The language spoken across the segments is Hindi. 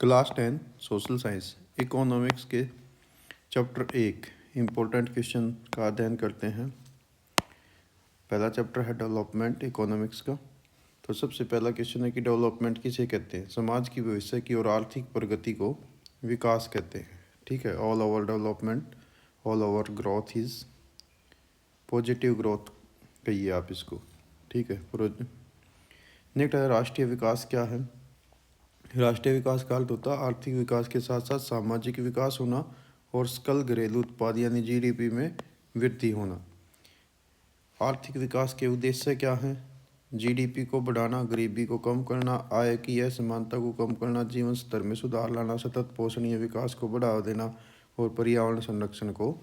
क्लास 10 सोशल साइंस इकोनॉमिक्स के चैप्टर 1 इम्पोर्टेंट क्वेश्चन का अध्ययन करते हैं। पहला चैप्टर है डेवलपमेंट इकोनॉमिक्स का। तो सबसे पहला क्वेश्चन है कि डेवलपमेंट किसे कहते हैं। समाज की, भविष्य की और आर्थिक प्रगति को विकास कहते हैं। ठीक है, all over development, all over growth is positive growth कहिए आप इसको। ठीक है। नेक्स्ट है राष्ट्रीय विकास क्या है। राष्ट्रीय विकास का अर्थ होता है आर्थिक विकास के साथ साथ सामाजिक विकास होना और सकल घरेलू उत्पाद यानी जीडीपी में वृद्धि होना। आर्थिक विकास के उद्देश्य क्या हैं? जीडीपी को बढ़ाना, गरीबी को कम करना, आय की असमानता को कम करना, जीवन स्तर में सुधार लाना, सतत पोषणीय विकास को बढ़ावा देना और पर्यावरण संरक्षण को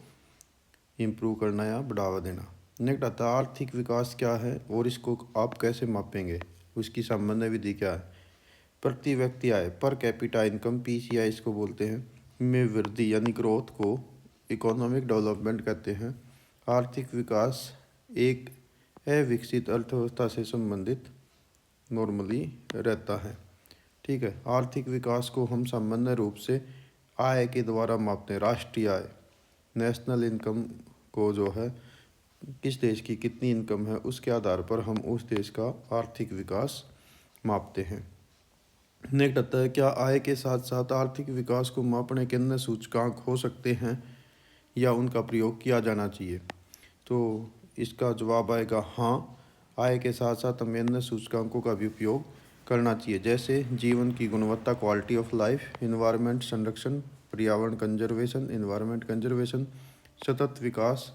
इम्प्रूव करना या बढ़ावा देना। नेक्स्ट आता है आर्थिक विकास क्या है और इसको आप कैसे मापेंगे, उसकी संबंध विधि क्या है। प्रति व्यक्ति आय, पर कैपिटा इनकम, पीसीआई इसको बोलते हैं, में वृद्धि यानी ग्रोथ को इकोनॉमिक डेवलपमेंट कहते हैं। आर्थिक विकास एक अविकसित अर्थव्यवस्था से संबंधित नॉर्मली रहता है। ठीक है। आर्थिक विकास को हम सामान्य रूप से आय के द्वारा मापते हैं। राष्ट्रीय आय, नेशनल इनकम को जो है किस देश की कितनी इनकम है उसके आधार पर हम उस देश का आर्थिक विकास मापते हैं। नेक्स्ट आता है क्या आय के साथ साथ आर्थिक विकास को मापने के अन्य सूचकांक हो सकते हैं या उनका प्रयोग किया जाना चाहिए। तो इसका जवाब आएगा हाँ, आय के साथ साथ हमें अन्य सूचकांकों का भी उपयोग करना चाहिए, जैसे जीवन की गुणवत्ता, क्वालिटी ऑफ लाइफ, इन्वायरमेंट संरक्षण, पर्यावरण कंजर्वेशन, इन्वायरमेंट कंजर्वेशन, सतत विकास,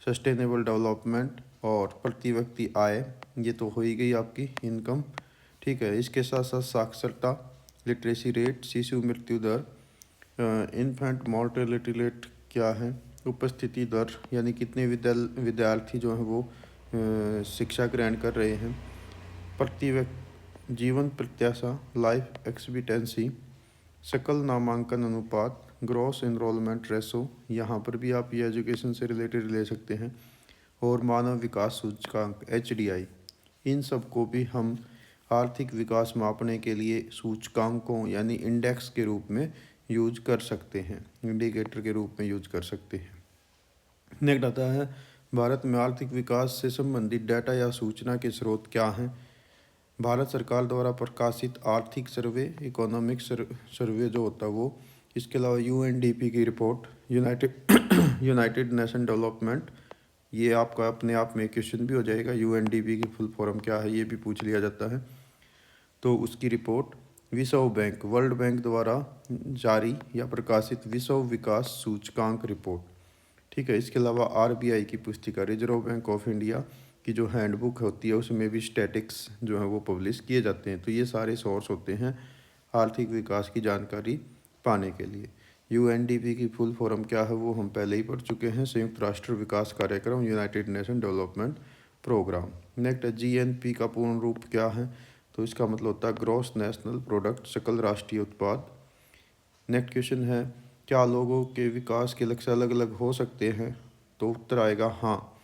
सस्टेनेबल डेवलपमेंट और प्रति व्यक्ति आय। ये तो हो ही गई आपकी इनकम। ठीक है। इसके साथ साथ साक्षरता, लिटरेसी रेट, शिशु मृत्यु दर, इन्फेंट मॉर्टेलिटी रेट क्या है, उपस्थिति दर यानी कितने विद्यार्थी जो हैं वो शिक्षा ग्रहण कर रहे हैं, प्रति व्यक्ति जीवन प्रत्याशा, लाइफ एक्सपेक्टेंसी, सकल नामांकन अनुपात, ग्रॉस एनरोलमेंट रेशो, यहाँ पर भी आप ये एजुकेशन से रिलेटेड ले सकते हैं, और मानव विकास सूचकांक HDI। इन सब को भी हम आर्थिक विकास मापने के लिए सूचकांकों यानी इंडेक्स के रूप में यूज कर सकते हैं, इंडिकेटर के रूप में यूज कर सकते हैं। नेक्स्ट आता है भारत में आर्थिक विकास से संबंधित डाटा या सूचना के स्रोत क्या हैं। भारत सरकार द्वारा प्रकाशित आर्थिक सर्वे, इकोनॉमिक सर्वे जो होता है वो, इसके अलावा UNDP की रिपोर्ट, यूनाइटेड नेशन डेवलपमेंट, ये आपका अपने आप में क्वेश्चन भी हो जाएगा, UNDP की फुल फॉर्म क्या है ये भी पूछ लिया जाता है। तो उसकी रिपोर्ट, विश्व बैंक, वर्ल्ड बैंक द्वारा जारी या प्रकाशित विश्व विकास सूचकांक रिपोर्ट। ठीक है। इसके अलावा RBI की पुस्तिका, रिजर्व बैंक ऑफ इंडिया की जो हैंडबुक होती है उसमें भी स्टैटिक्स जो है वो पब्लिश किए जाते हैं। तो ये सारे सोर्स होते हैं आर्थिक विकास की जानकारी पाने के लिए। UNDP की फुल फॉर्म क्या है वो हम पहले ही पढ़ चुके हैं, संयुक्त राष्ट्र विकास कार्यक्रम, united nation development programme. Next GNP का पूर्ण रूप क्या है। तो इसका मतलब होता है ग्रॉस नेशनल प्रोडक्ट, सकल राष्ट्रीय उत्पाद। नेक्स्ट क्वेश्चन है क्या लोगों के विकास के लक्ष्य अलग अलग हो सकते हैं। तो उत्तर आएगा हाँ,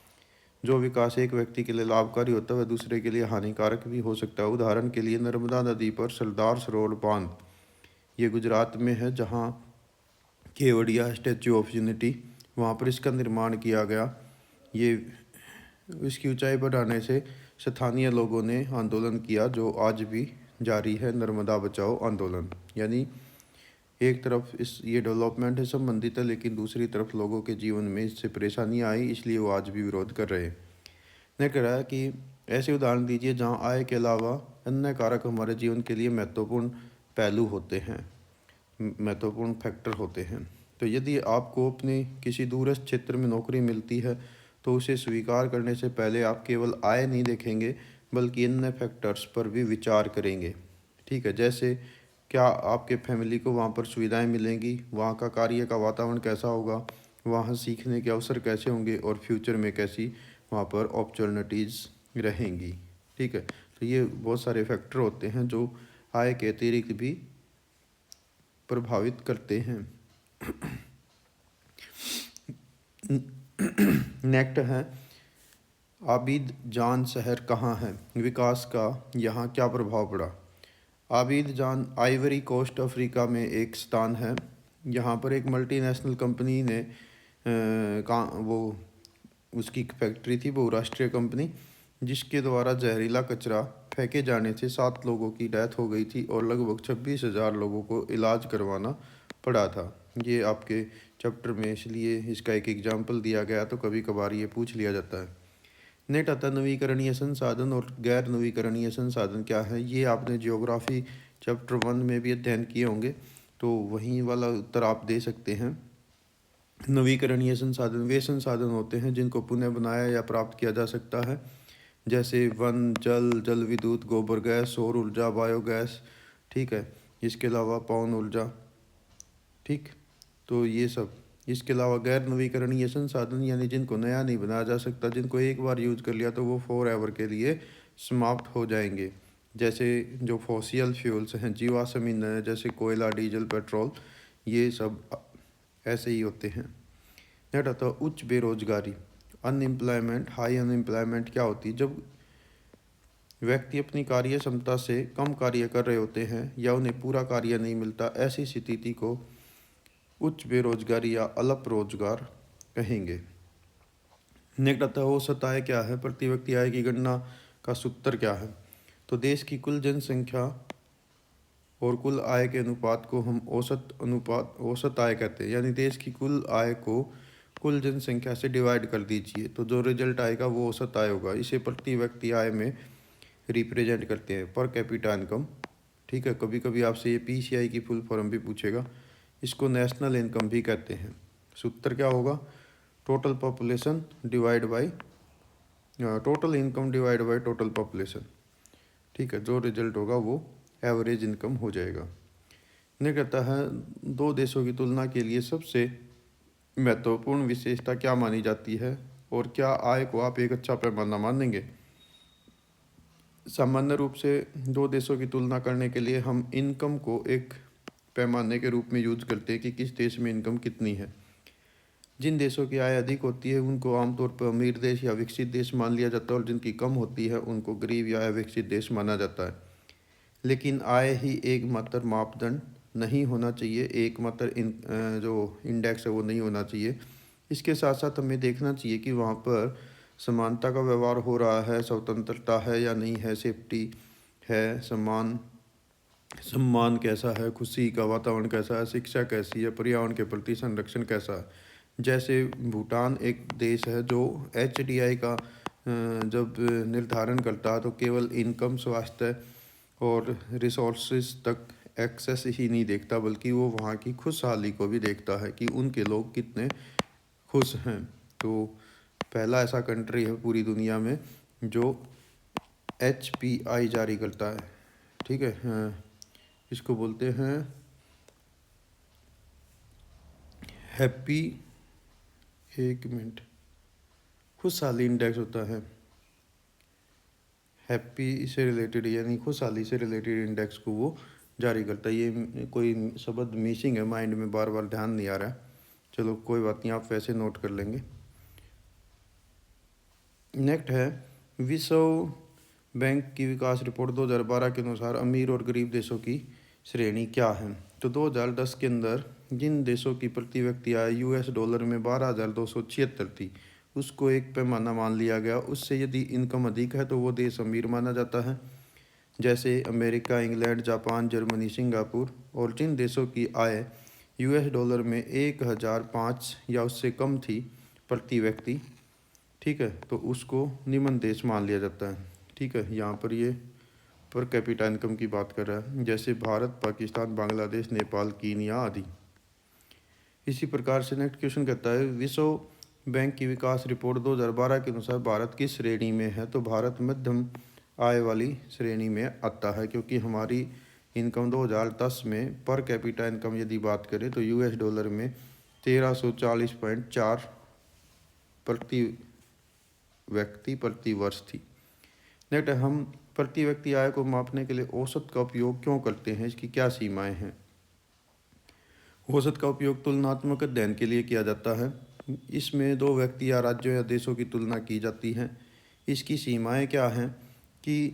जो विकास एक व्यक्ति के लिए लाभकारी होता है वह दूसरे के लिए हानिकारक भी हो सकता है। उदाहरण के लिए नर्मदा नदी पर सरदार सरोवर बांध, ये गुजरात में है, जहाँ केवड़िया स्टैचू ऑफ यूनिटी, वहाँ पर इसका निर्माण किया गया। ये इसकी ऊंचाई बढ़ाने से स्थानीय लोगों ने आंदोलन किया जो आज भी जारी है, नर्मदा बचाओ आंदोलन। यानी एक तरफ इस ये डेवलपमेंट से संबंधित है लेकिन दूसरी तरफ लोगों के जीवन में इससे परेशानी आई, इसलिए वो आज भी विरोध कर रहे हैं। ने कह रहा है कि ऐसे उदाहरण दीजिए जहाँ आय के अलावा अन्य कारक हमारे जीवन के लिए महत्वपूर्ण पहलू होते हैं, महत्वपूर्ण फैक्टर होते हैं। तो यदि आपको अपने किसी दूरस्थ क्षेत्र में नौकरी मिलती है तो उसे स्वीकार करने से पहले आप केवल आय नहीं देखेंगे बल्कि अन्य फैक्टर्स पर भी विचार करेंगे। ठीक है। जैसे क्या आपके फैमिली को वहाँ पर सुविधाएं मिलेंगी, वहाँ का कार्य का वातावरण कैसा होगा, वहाँ सीखने के अवसर कैसे होंगे और फ्यूचर में कैसी वहाँ पर अपॉर्चुनिटीज़ रहेंगी। ठीक है। तो ये बहुत सारे फैक्टर होते हैं जो आय के अतिरिक्त भी प्रभावित करते हैं। नेक्स्ट है आबिद जान शहर कहाँ है, विकास का यहाँ क्या प्रभाव पड़ा। आबिद जान आइवरी कोस्ट अफ्रीका में एक स्थान है। यहाँ पर एक मल्टीनेशनल कंपनी ने वो उसकी फैक्ट्री थी, बहुराष्ट्रीय कंपनी, जिसके द्वारा जहरीला कचरा फेंके जाने से 7 लोगों की डेथ हो गई थी और लगभग 26,000 लोगों को इलाज करवाना पड़ा था। ये आपके चैप्टर में इसलिए इसका एक एग्जाम्पल दिया गया, तो कभी कभार ये पूछ लिया जाता है। नेक्स्ट आता है नवीकरणीय संसाधन और गैर नवीकरणीय संसाधन क्या है। ये आपने जियोग्राफी चैप्टर 1 में भी अध्ययन किए होंगे, तो वहीं वाला उत्तर आप दे सकते हैं। नवीकरणीय संसाधन वे संसाधन होते हैं जिनको पुनः बनाया या प्राप्त किया जा सकता है, जैसे वन, जल विद्युत, गोबर गैस, सौर ऊर्जा, बायोगैस। ठीक है, इसके अलावा पवन ऊर्जा। ठीक, तो ये सब। इसके अलावा गैर नवीकरणीय संसाधन यानी जिनको नया नहीं बनाया जा सकता, जिनको एक बार यूज कर लिया तो वो फॉर एवर के लिए समाप्त हो जाएंगे, जैसे जो फॉसियल फ्यूल्स हैं, जीवाश्म ईंधन है, जैसे कोयला, डीजल, पेट्रोल, ये सब ऐसे ही होते हैं। नेक्स्ट आता है उच्च बेरोजगारी, अनएम्प्लॉयमेंट। हाई अनएम्प्लॉयमेंट क्या होती है? जब व्यक्ति अपनी कार्य क्षमता से कम कार्य कर रहे होते हैं या उन्हें पूरा कार्य नहीं मिलता, ऐसी स्थिति को उच्च बेरोजगारी या अल्प रोजगार कहेंगे। नेक्स्ट आता है औसत आय क्या है? प्रति व्यक्ति आय की गणना का सूत्र क्या है? तो देश की कुल जनसंख्या और कुल आय के अनुपात को हम औसत आय कहते हैं। यानी देश की कुल आय को कुल जनसंख्या से डिवाइड कर दीजिए, तो जो रिजल्ट आएगा वो औसत आय होगा। इसे प्रति व्यक्ति आय में रिप्रेजेंट करते हैं, पर कैपिटा इनकम। ठीक है, कभी कभी आपसे ये PCI की फुल फॉर्म भी पूछेगा। इसको नेशनल इनकम भी कहते हैं। सूत्र क्या होगा? Total population divide by total income divide by total population. ठीक है, जो रिजल्ट होगा वो एवरेज इनकम हो जाएगा। ने कहता है दो देशों की तुलना के लिए सबसे महत्वपूर्ण विशेषता क्या मानी जाती है और क्या आय को आप एक अच्छा पैमाना मानेंगे? सामान्य रूप से दो देशों की तुलना करने के लिए हम इनकम को एक पैमाने के रूप में यूज करते हैं कि किस देश में इनकम कितनी है। जिन देशों की आय अधिक होती है उनको आमतौर पर अमीर देश या विकसित देश मान लिया जाता है, और जिनकी कम होती है उनको गरीब या अविकसित देश माना जाता है। लेकिन आय ही एकमात्र मापदंड नहीं होना चाहिए, एकमात्र जो इंडेक्स है वो नहीं होना चाहिए। इसके साथ साथ हमें देखना चाहिए कि वहाँ पर समानता का व्यवहार हो रहा है, स्वतंत्रता है या नहीं है, सेफ्टी है, सम्मान कैसा है, खुशी का वातावरण कैसा है, शिक्षा कैसी है, पर्यावरण के प्रति संरक्षण कैसा है। जैसे भूटान एक देश है जो HDI का जब निर्धारण करता है तो केवल इनकम, स्वास्थ्य और रिसोर्सेज तक एक्सेस ही नहीं देखता, बल्कि वो वहाँ की खुशहाली को भी देखता है कि उनके लोग कितने खुश हैं। तो पहला ऐसा कंट्री है पूरी दुनिया में जो HPI जारी करता है। ठीक है, इसको बोलते हैं हैप्पी, एक मिनट, खुशहाली इंडेक्स होता है। हैप्पी से रिलेटेड यानी खुशहाली से रिलेटेड इंडेक्स को वो जारी करता है। ये कोई शब्द मिसिंग है माइंड में, बार बार ध्यान नहीं आ रहा है। चलो कोई बात नहीं, आप वैसे नोट कर लेंगे। नेक्स्ट है विश्व बैंक की विकास रिपोर्ट 2012 के अनुसार अमीर और गरीब देशों की श्रेणी क्या है? तो 2010 के अंदर जिन देशों की प्रति व्यक्ति आय $में 12,276 थी, उसको एक पैमाना मान लिया गया। उससे यदि इनकम अधिक है तो वो देश अमीर माना जाता है, जैसे America, England, Japan, Germany, Singapore. और जिन देशों की आय $में 1,005 या उससे कम थी प्रति व्यक्ति, ठीक है, तो उसको निम्न देश मान लिया जाता है। ठीक है, यहाँ पर ये पर कैपिटा इनकम की बात कर रहा है, जैसे भारत, पाकिस्तान, बांग्लादेश, नेपाल, कीनिया आदि। इसी प्रकार से नेक्स्ट क्वेश्चन कहता है विश्व बैंक की विकास रिपोर्ट 2012 के अनुसार भारत किस श्रेणी में है? तो भारत मध्यम आय वाली श्रेणी में आता है, क्योंकि हमारी इनकम 2010 में पर कैपिटा इनकम यदि बात करें तो $में 1340.4 प्रति व्यक्ति प्रति वर्ष थी। नेक्स्ट, हम प्रति व्यक्ति आय को मापने के लिए औसत का उपयोग क्यों करते हैं? इसकी क्या सीमाएं हैं? औसत का उपयोग तुलनात्मक अध्ययन के लिए किया जाता है। इसमें दो व्यक्ति या राज्यों या देशों की तुलना की जाती है। इसकी सीमाएं क्या हैं कि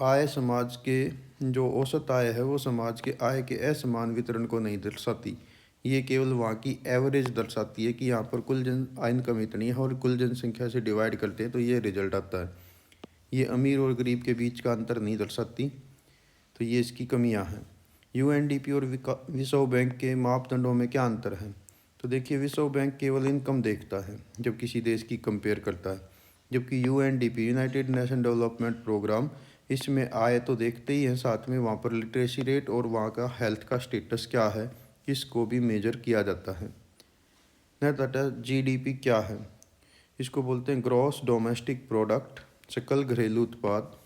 आय समाज के जो औसत आय है वो समाज के आय के असमान वितरण को नहीं दर्शाती। ये केवल वहाँ की एवरेज दर्शाती है कि यहाँ पर कुल जन इनकम इतनी है और कुल जनसंख्या से डिवाइड करते हैं तो ये रिजल्ट आता है। ये अमीर और गरीब के बीच का अंतर नहीं दर्शाती, तो ये इसकी कमियां हैं। यूएनडीपी और विश्व बैंक के मापदंडों में क्या अंतर है? तो देखिए, विश्व बैंक केवल इनकम देखता है जब किसी देश की कंपेयर करता है, जबकि UNDP united nation development programme इसमें आय तो देखते ही हैं, साथ में वहाँ पर लिटरेसी रेट और वहाँ का हेल्थ का स्टेटस क्या है इसको भी मेजर किया जाता है। नेक्स्ट जीडीपी क्या है? इसको बोलते हैं ग्रॉस डोमेस्टिक प्रोडक्ट, सकल घरेलू उत्पाद।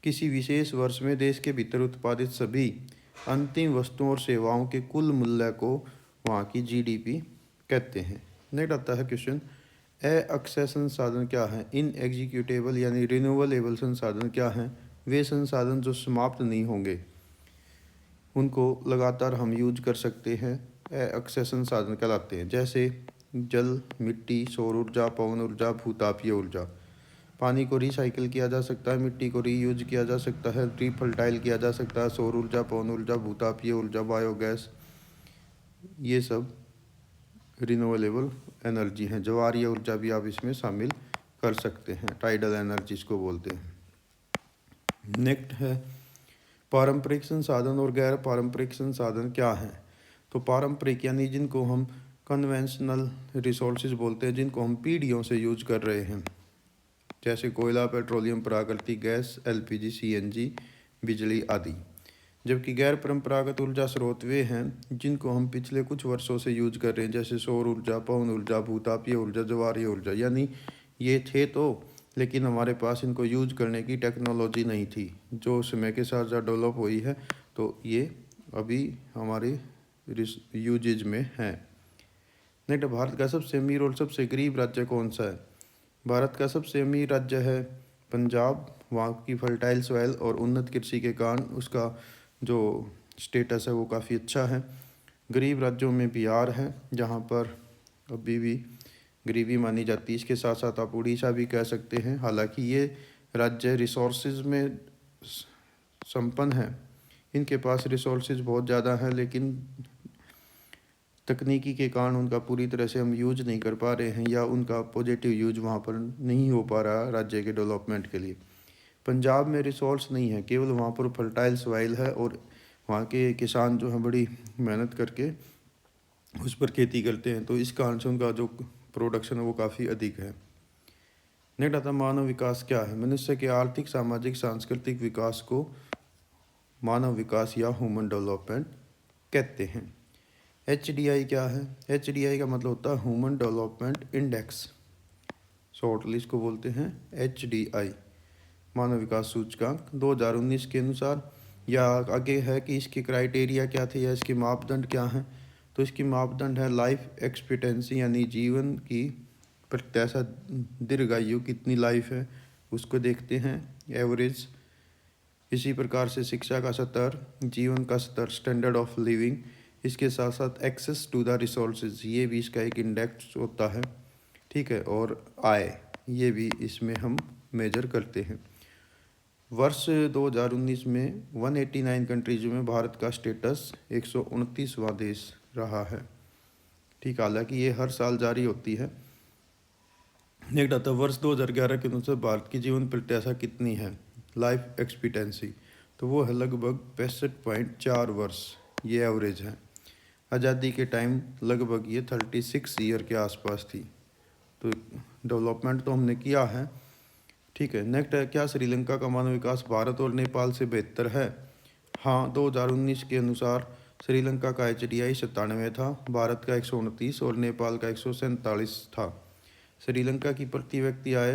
किसी विशेष वर्ष में देश के भीतर उत्पादित सभी अंतिम वस्तुओं और सेवाओं के कुल मूल्य को वहाँ की जीडीपी कहते हैं। नेक्स्ट आता है क्वेश्चन, अक्षय संसाधन क्या है? इन एग्जीक्यूटेबल यानी रिन्यूएबल संसाधन क्या हैं? वे संसाधन जो समाप्त नहीं होंगे, उनको लगातार हम यूज कर सकते हैं, अक्षय संसाधन कहलाते हैं। जैसे जल, मिट्टी, सौर ऊर्जा, पवन ऊर्जा, भूतापीय ऊर्जा। पानी को रिसाइकिल किया जा सकता है, मिट्टी को रीयूज किया जा सकता है, रिफर्टाइल किया जा सकता है। सौर ऊर्जा, पवन ऊर्जा, भूतापीय ऊर्जा, बायोगैस, ये सब रिन्यूएबल एनर्जी हैं। ज्वारीय ऊर्जा भी आप इसमें शामिल कर सकते हैं, टाइडल एनर्जी इसको बोलते हैं। नेक्स्ट है पारंपरिक संसाधन और गैर पारंपरिक संसाधन क्या हैं? तो पारंपरिक यानी जिनको हम कन्वेंशनल रिसोर्सेज बोलते हैं, जिनको हम पीढ़ियों से यूज कर रहे हैं, जैसे कोयला, पेट्रोलियम, प्राकृतिक गैस, एलपीजी, सीएनजी, बिजली आदि। जबकि गैर परंपरागत ऊर्जा स्रोत वे हैं जिनको हम पिछले कुछ वर्षों से यूज कर रहे हैं, जैसे सौर ऊर्जा, पवन ऊर्जा, भूतापीय ऊर्जा, ज्वारीय ऊर्जा। यानी ये थे तो, लेकिन हमारे पास इनको यूज करने की टेक्नोलॉजी नहीं थी, जो समय के साथ साथ डेवलप हुई है, तो ये अभी हमारे यूजेज में है। नेक्स्ट, भारत का सबसे अमीर और सबसे गरीब राज्य कौन सा है? भारत का सबसे अमीर राज्य है पंजाब। वहाँ की फर्टाइल सॉइल और उन्नत कृषि के कारण उसका जो स्टेटस है वो काफ़ी अच्छा है। गरीब राज्यों में बिहार है, जहाँ पर अभी भी गरीबी मानी जाती है। इसके साथ साथ आप उड़ीसा भी कह सकते हैं। हालांकि ये राज्य रिसोर्सेज में संपन्न है, इनके पास रिसोर्सेज बहुत ज़्यादा है, लेकिन तकनीकी के कारण उनका पूरी तरह से हम यूज नहीं कर पा रहे हैं, या उनका पॉजिटिव यूज वहाँ पर नहीं हो पा रहा राज्य के डेवलपमेंट के लिए। पंजाब में रिसोर्स नहीं है, केवल वहाँ पर फर्टाइल सॉइल है और वहाँ के किसान जो हैं बड़ी मेहनत करके उस पर खेती करते हैं, तो इस कारण से उनका जो प्रोडक्शन है वो काफ़ी अधिक है। नेक्स्ट आता मानव विकास क्या है? मनुष्य के आर्थिक, सामाजिक, सांस्कृतिक विकास को मानव विकास या ह्यूमन डेवलपमेंट कहते हैं। HDI क्या है? HDI का मतलब होता है ह्यूमन डेवलपमेंट इंडेक्स, शॉर्टली इसको बोलते हैं HDI, मानव विकास सूचकांक 2019 के अनुसार। या आगे है कि इसके क्राइटेरिया क्या थे या इसके मापदंड क्या हैं? तो इसकी मापदंड है लाइफ एक्सपेक्टेंसी, यानी जीवन की प्रत्याशा, दीर्घायु कितनी लाइफ है उसको देखते हैं, एवरेज। इसी प्रकार से शिक्षा का स्तर, जीवन का स्तर, स्टैंडर्ड ऑफ लिविंग। इसके साथ साथ एक्सेस टू द रिसोर्सेज, ये भी इसका एक इंडेक्स होता है, ठीक है। और आय, ये भी इसमें हम मेजर करते हैं। वर्ष 2019 में 189 कंट्रीज में भारत का स्टेटस 129वां देश रहा है, ठीक। हालांकि ये हर साल जारी होती है। नेक्स्ट आता है वर्ष 2011 के अनुसार भारत की जीवन प्रत्याशा कितनी है, लाइफ एक्सपेक्टेंसी? तो वो है लगभग 65.4 वर्ष, ये एवरेज है। आज़ादी के टाइम लगभग ये 36 ईयर के आसपास थी। तो डेवलपमेंट तो हमने किया है, ठीक है। नेक्स्ट है, क्या श्रीलंका का मानव विकास भारत और नेपाल से बेहतर है? हाँ, 2019 के अनुसार श्रीलंका का HDI 97 था, भारत का 129 और नेपाल का 147 था। श्रीलंका की प्रति व्यक्ति आय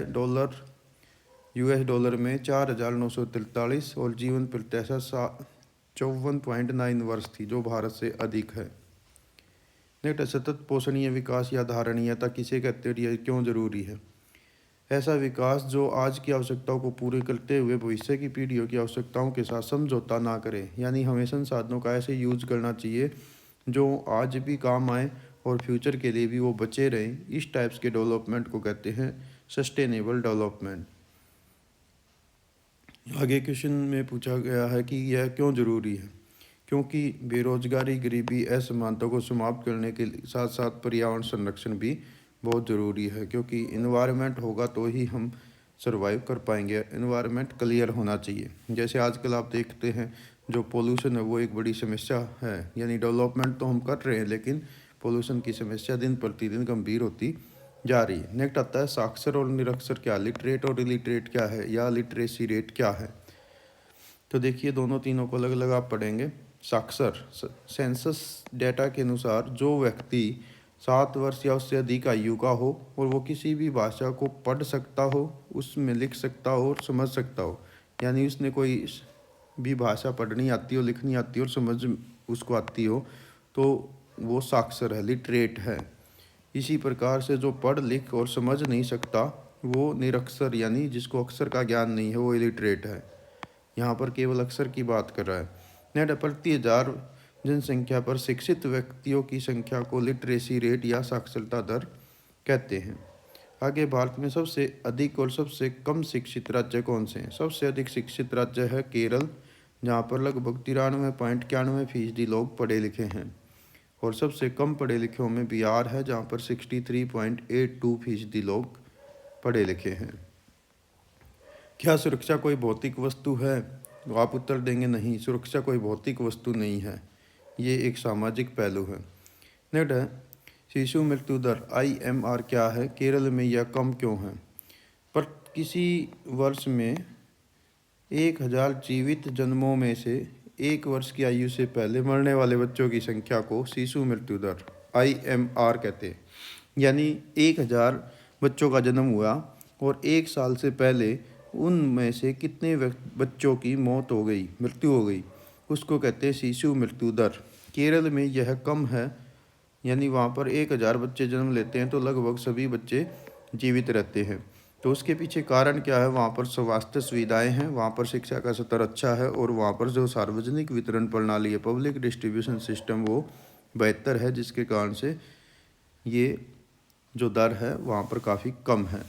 US डॉलर में 4,943 और जीवन प्रत्याशा 54.9 वर्ष थी, जो भारत से अधिक है। नेक्स्ट, सतत पोषणीय विकास या धारणीयता किसे कहते हैं, यह क्यों जरूरी है? ऐसा विकास जो आज की आवश्यकताओं को पूरे करते हुए भविष्य की पीढ़ियों की आवश्यकताओं के साथ समझौता ना करे। यानी हमें संसाधनों का ऐसे यूज करना चाहिए जो आज भी काम आए और फ्यूचर के लिए भी वो बचे रहें। इस टाइप्स के डेवलपमेंट को कहते हैं सस्टेनेबल डेवलपमेंट। आगे क्वेश्चन में पूछा गया है कि यह क्यों ज़रूरी है। क्योंकि बेरोजगारी, गरीबी, असमानता को समाप्त करने के साथ साथ पर्यावरण संरक्षण भी बहुत ज़रूरी है। क्योंकि इन्वायरमेंट होगा तो ही हम सरवाइव कर पाएंगे। इन्वायरमेंट क्लियर होना चाहिए। जैसे आजकल आप देखते हैं जो पोल्यूशन है वो एक बड़ी समस्या है। यानी डेवलपमेंट तो हम कर रहे हैं लेकिन पोल्यूशन की समस्या दिन प्रतिदिन गंभीर होती जा रही है। नेक्स्ट आता है साक्षर और निरक्षर क्या, लिटरेट और इलिटरेट क्या है, या लिटरेसी रेट क्या है। तो देखिए दोनों तीनों को अलग अलग आप पढ़ेंगे। साक्षर, सेंसस डेटा के अनुसार जो व्यक्ति 7 वर्ष या उससे अधिक आयु का हो और वो किसी भी भाषा को पढ़ सकता हो, उसमें लिख सकता हो और समझ सकता हो, यानी उसने कोई भी भाषा पढ़नी आती हो, लिखनी आती हो और समझ उसको आती हो, तो वो साक्षर है, लिटरेट है। इसी प्रकार से जो पढ़ लिख और समझ नहीं सकता वो निरक्षर, यानी जिसको अक्षर का ज्ञान नहीं है, वो इलिटरेट है। यहाँ पर केवल अक्षर की बात कर रहा है। नेट प्रति 1000 जनसंख्या पर शिक्षित व्यक्तियों की संख्या को लिटरेसी रेट या साक्षरता दर कहते हैं। आगे भारत में सबसे अधिक और सबसे कम शिक्षित राज्य कौन से हैं। सबसे अधिक शिक्षित राज्य है केरल, जहाँ पर लगभग 93.91% लोग पढ़े लिखे हैं। और सबसे कम पढ़े लिखे में बिहार है, जहाँ पर 63.82% लोग पढ़े लिखे हैं। क्या सुरक्षा कोई भौतिक वस्तु है। तो आप उत्तर देंगे नहीं, सुरक्षा कोई भौतिक वस्तु नहीं है, ये एक सामाजिक पहलू है। नेक्स्ट है शिशु मृत्यु दर IMR क्या है, केरल में यह कम क्यों है। पर किसी वर्ष में 1000 जीवित जन्मों में से 1 वर्ष की आयु से पहले मरने वाले बच्चों की संख्या को शिशु मृत्यु दर IMR कहते हैं। यानी 1000 बच्चों का जन्म हुआ और 1 साल से पहले उनमें से कितने बच्चों की मौत हो गई, मृत्यु हो गई, उसको कहते हैं शिशु मृत्यु दर। केरल में यह कम है, यानी वहाँ पर 1000 बच्चे जन्म लेते हैं तो लगभग सभी बच्चे जीवित रहते हैं। तो उसके पीछे कारण क्या है, वहाँ पर स्वास्थ्य सुविधाएं हैं, वहाँ पर शिक्षा का स्तर अच्छा है और वहाँ पर जो सार्वजनिक वितरण प्रणाली है, पब्लिक डिस्ट्रीब्यूशन सिस्टम, वो बेहतर है, जिसके कारण से ये जो दर है वहाँ पर काफ़ी कम है।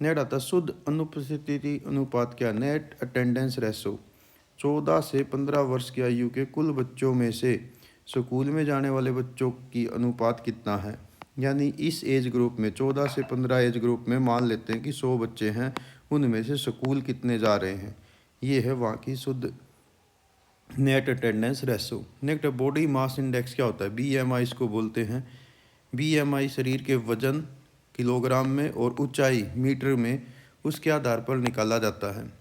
नेट आता शुद्ध अनुपस्थिति अनुपात क्या, नेट अटेंडेंस रेशो। 14 से 15 वर्ष की आयु के कुल बच्चों में से स्कूल में जाने वाले बच्चों की अनुपात कितना है। यानी इस एज ग्रुप में 14 से 15 एज ग्रुप में मान लेते हैं कि 100 बच्चे हैं, उनमें से स्कूल कितने जा रहे हैं, ये है वहाँ की शुद्ध net attendance ratio. Next body mass index क्या होता है, BMI इसको बोलते हैं। BMI शरीर के वजन किलोग्राम में और ऊंचाई मीटर में उसके आधार पर निकाला जाता है।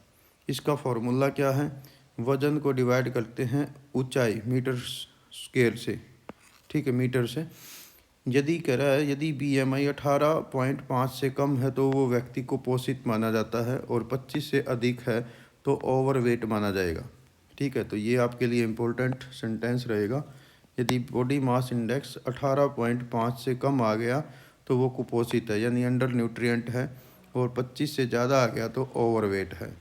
इसका फॉर्मूला क्या है, वजन को डिवाइड करते हैं ऊंचाई मीटर स्केल से, ठीक है, मीटर से। यदि कह रहा है यदि BMI 18.5 से कम है तो वो व्यक्ति को कुपोषित माना जाता है और 25 से अधिक है तो ओवरवेट माना जाएगा। ठीक है, तो ये आपके लिए इम्पोर्टेंट सेंटेंस रहेगा। यदि बॉडी मास इंडेक्स 18.5 से कम आ गया तो वो कुपोषित है, यानी अंडर न्यूट्रिएंट है, और 25 से ज़्यादा आ गया तो ओवरवेट है।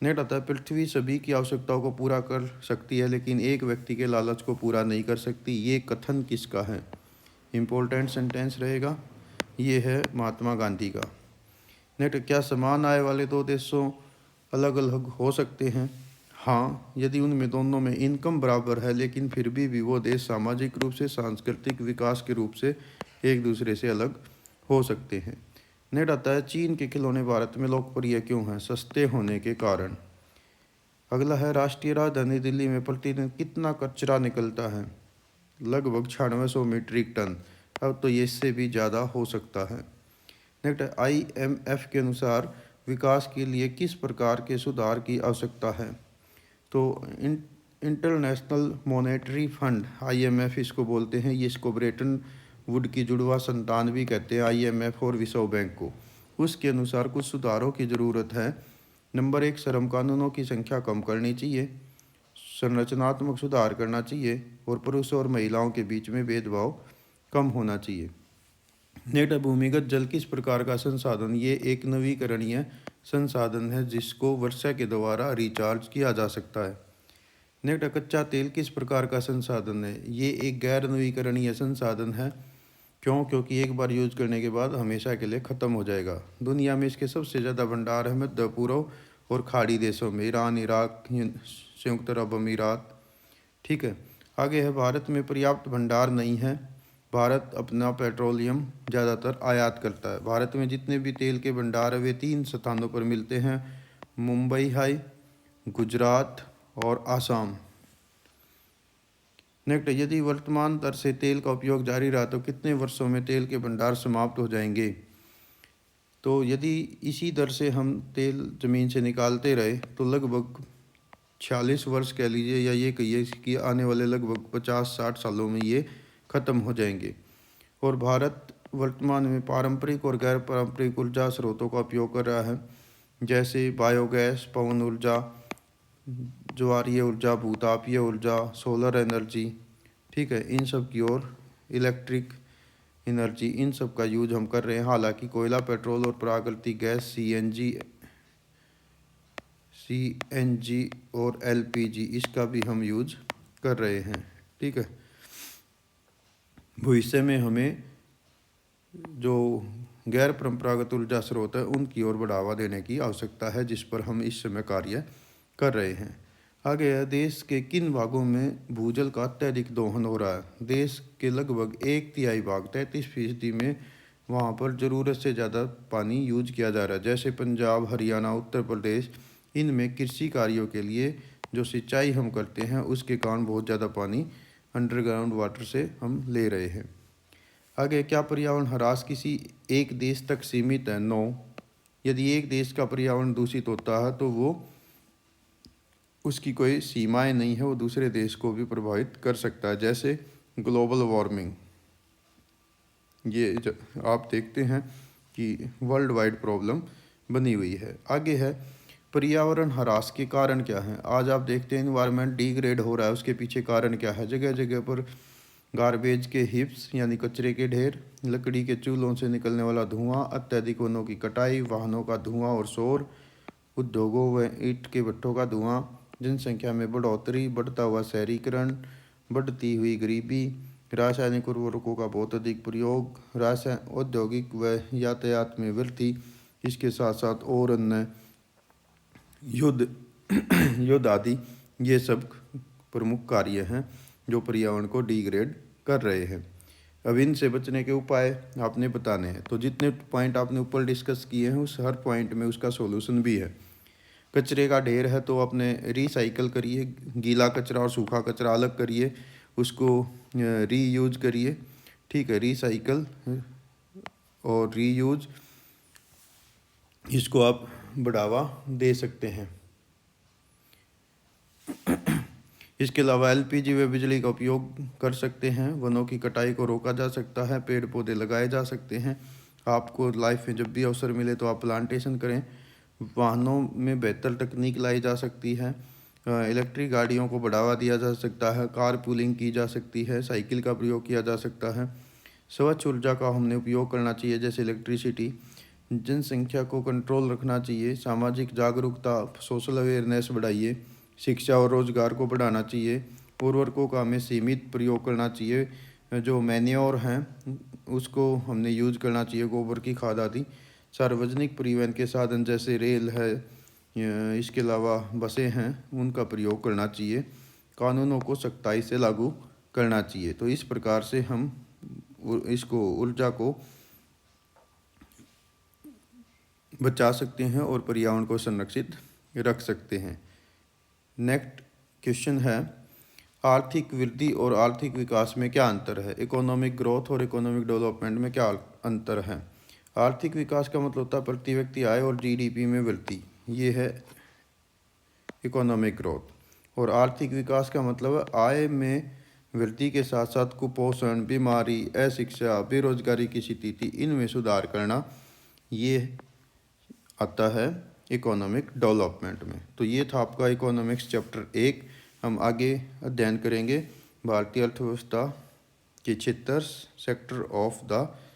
नेक्स्ट आता है पृथ्वी सभी की आवश्यकताओं को पूरा कर सकती है लेकिन एक व्यक्ति के लालच को पूरा नहीं कर सकती, ये कथन किसका है। इम्पोर्टेंट सेंटेंस रहेगा, ये है महात्मा गांधी का। नेक्स्ट, क्या समान आय वाले दो देशों अलग अलग हो सकते हैं। हाँ, यदि उनमें दोनों में इनकम बराबर है लेकिन फिर भी वो देश सामाजिक रूप से, सांस्कृतिक विकास के रूप से एक दूसरे से अलग हो सकते हैं। नेक्स्ट आता है चीन के खिलौने भारत में लोकप्रिय क्यों हैं, सस्ते होने के कारण। अगला है राष्ट्रीय राजधानी दिल्ली में प्रतिदिन कितना कचरा निकलता है, लगभग 9600 मीट्रिक टन। अब तो ये इससे भी ज़्यादा हो सकता है। नेक्स्ट, IMF के अनुसार विकास के लिए किस प्रकार के सुधार की आवश्यकता है। तो इंटरनेशनल मॉनेटरी फंड, IMF इसको बोलते हैं, ये इसको ब्रेटन वुड की जुड़वा संतान भी कहते हैं, IMF और विश्व बैंक को। उसके अनुसार कुछ सुधारों की ज़रूरत है। नंबर 1, श्रम कानूनों की संख्या कम करनी चाहिए, संरचनात्मक सुधार करना चाहिए और पुरुषों और महिलाओं के बीच में भेदभाव कम होना चाहिए। नेक्स्ट, भूमिगत जल किस प्रकार का संसाधन, ये एक नवीकरणीय संसाधन है जिसको वर्षा के द्वारा रिचार्ज किया जा सकता है। नेक्स्ट, कच्चा तेल किस प्रकार का संसाधन है, ये एक गैर नवीकरणीय संसाधन है। क्यों, क्योंकि एक बार यूज करने के बाद हमेशा के लिए ख़त्म हो जाएगा। दुनिया में इसके सबसे ज़्यादा भंडार है मध्य पूर्व और खाड़ी देशों में ईरान, इराक, संयुक्त अरब अमीरात। ठीक है। आगे है भारत में पर्याप्त भंडार नहीं है। भारत अपना पेट्रोलियम ज़्यादातर आयात करता है। भारत में जितने भी तेल के भंडार है वे 3 स्थानों पर मिलते हैं, मुंबई हाई, गुजरात और आसाम। नेक्स्ट, यदि वर्तमान दर से तेल का उपयोग जारी रहा तो कितने वर्षों में तेल के भंडार समाप्त हो जाएंगे। तो यदि इसी दर से हम तेल ज़मीन से निकालते रहे तो लगभग 46 वर्ष कह लीजिए, या ये कहिए कि आने वाले लगभग 50-60 सालों में ये ख़त्म हो जाएंगे। और भारत वर्तमान में पारंपरिक और गैर पारंपरिक ऊर्जा स्रोतों का उपयोग कर रहा है, जैसे बायोगैस, पवन ऊर्जा, ज्वारीय ऊर्जा, भूतापीय ऊर्जा, सोलर एनर्जी। ठीक है, इन सब की ओर इलेक्ट्रिक एनर्जी, इन सब का यूज हम कर रहे हैं। हालांकि कोयला, पेट्रोल और प्राकृतिक गैस सीएनजी और एलपीजी इसका भी हम यूज कर रहे हैं। ठीक है। भविष्य में हमें जो गैर परंपरागत ऊर्जा स्रोत है उनकी ओर बढ़ावा देने की आवश्यकता है, जिस पर हम इस समय कार्य कर रहे हैं। आगे है, देश के किन भागों में भूजल का अत्यधिक दोहन हो रहा है। देश के लगभग 1/3 भाग 33% में वहाँ पर ज़रूरत से ज़्यादा पानी यूज किया जा रहा है, जैसे पंजाब, हरियाणा, उत्तर प्रदेश। इनमें कृषि कार्यों के लिए जो सिंचाई हम करते हैं उसके कारण बहुत ज़्यादा पानी अंडरग्राउंड वाटर से हम ले रहे हैं। आगे, क्या पर्यावरण ह्रास किसी एक देश तक सीमित है। नो। यदि एक देश का पर्यावरण दूषित होता है तो वो उसकी कोई सीमाएं नहीं है, वो दूसरे देश को भी प्रभावित कर सकता है, जैसे ग्लोबल वार्मिंग। ये आप देखते हैं कि वर्ल्ड वाइड प्रॉब्लम बनी हुई है। आगे है, पर्यावरण ह्रास के कारण क्या हैं। आज आप देखते हैं इन्वायरमेंट डिग्रेड हो रहा है, उसके पीछे कारण क्या है। जगह जगह पर गार्बेज के हिप्स यानी कचरे के ढेर, लकड़ी के चूल्हों से निकलने वाला धुआं, अत्यधिक वनों की कटाई, वाहनों का धुआं और शोर, उद्योगों व ईंट के भट्ठों का धुआं, जनसंख्या में बढ़ोतरी, बढ़ता हुआ शहरीकरण, बढ़ती हुई गरीबी, रासायनिक उर्वरकों का बहुत अधिक प्रयोग, औद्योगिक व यातायात में वृद्धि, इसके साथ साथ और अन्य युद्ध युद्ध आदि, ये सब प्रमुख कार्य हैं जो पर्यावरण को डिग्रेड कर रहे हैं। अब इनसे बचने के उपाय आपने बताने हैं। तो जितने पॉइंट आपने ऊपर डिस्कस किए हैं उस हर पॉइंट में उसका सॉल्यूशन भी है। कचरे का ढेर है तो अपने रिसाइकल करिए, गीला कचरा और सूखा कचरा अलग करिए, उसको रीयूज करिए। ठीक है, रिसाइकल और रीयूज, इसको आप बढ़ावा दे सकते हैं। इसके अलावा एलपीजी व बिजली का उपयोग कर सकते हैं। वनों की कटाई को रोका जा सकता है, पेड़ पौधे लगाए जा सकते हैं। आपको लाइफ में जब भी अवसर मिले तो आप प्लांटेशन करें। वाहनों में बेहतर तकनीक लाई जा सकती है, इलेक्ट्रिक गाड़ियों को बढ़ावा दिया जा सकता है, कार पूलिंग की जा सकती है, साइकिल का प्रयोग किया जा सकता है। स्वच्छ ऊर्जा का हमने उपयोग करना चाहिए, जैसे इलेक्ट्रिसिटी। जनसंख्या को कंट्रोल रखना चाहिए, सामाजिक जागरूकता, सोशल अवेयरनेस बढ़ाइए, शिक्षा और रोजगार को बढ़ाना चाहिए। उर्वरकों का हमें सीमित प्रयोग करना चाहिए, जो मैन्योर हैं उसको हमने यूज करना चाहिए, गोबर की खाद आदि। सार्वजनिक परिवहन के साधन जैसे रेल है, इसके अलावा बसें हैं, उनका प्रयोग करना चाहिए। कानूनों को सख्ताई से लागू करना चाहिए। तो इस प्रकार से हम इसको ऊर्जा को बचा सकते हैं और पर्यावरण को संरक्षित रख सकते हैं। नेक्स्ट क्वेश्चन है, आर्थिक वृद्धि और आर्थिक विकास में क्या अंतर है। इकोनॉमिक ग्रोथ और इकोनॉमिक डेवलपमेंट में क्या अंतर है। आर्थिक विकास का मतलब होता है प्रति व्यक्ति आय और जीडीपी में वृद्धि, ये है इकोनॉमिक ग्रोथ। और आर्थिक विकास का मतलब है आय में वृद्धि के साथ साथ कुपोषण, बीमारी, अशिक्षा, बेरोजगारी की स्थिति, इनमें सुधार करना, ये आता है इकोनॉमिक डेवलपमेंट में। तो ये था आपका इकोनॉमिक्स चैप्टर 1। हम आगे अध्ययन करेंगे भारतीय अर्थव्यवस्था के क्षेत्र, सेक्टर ऑफ द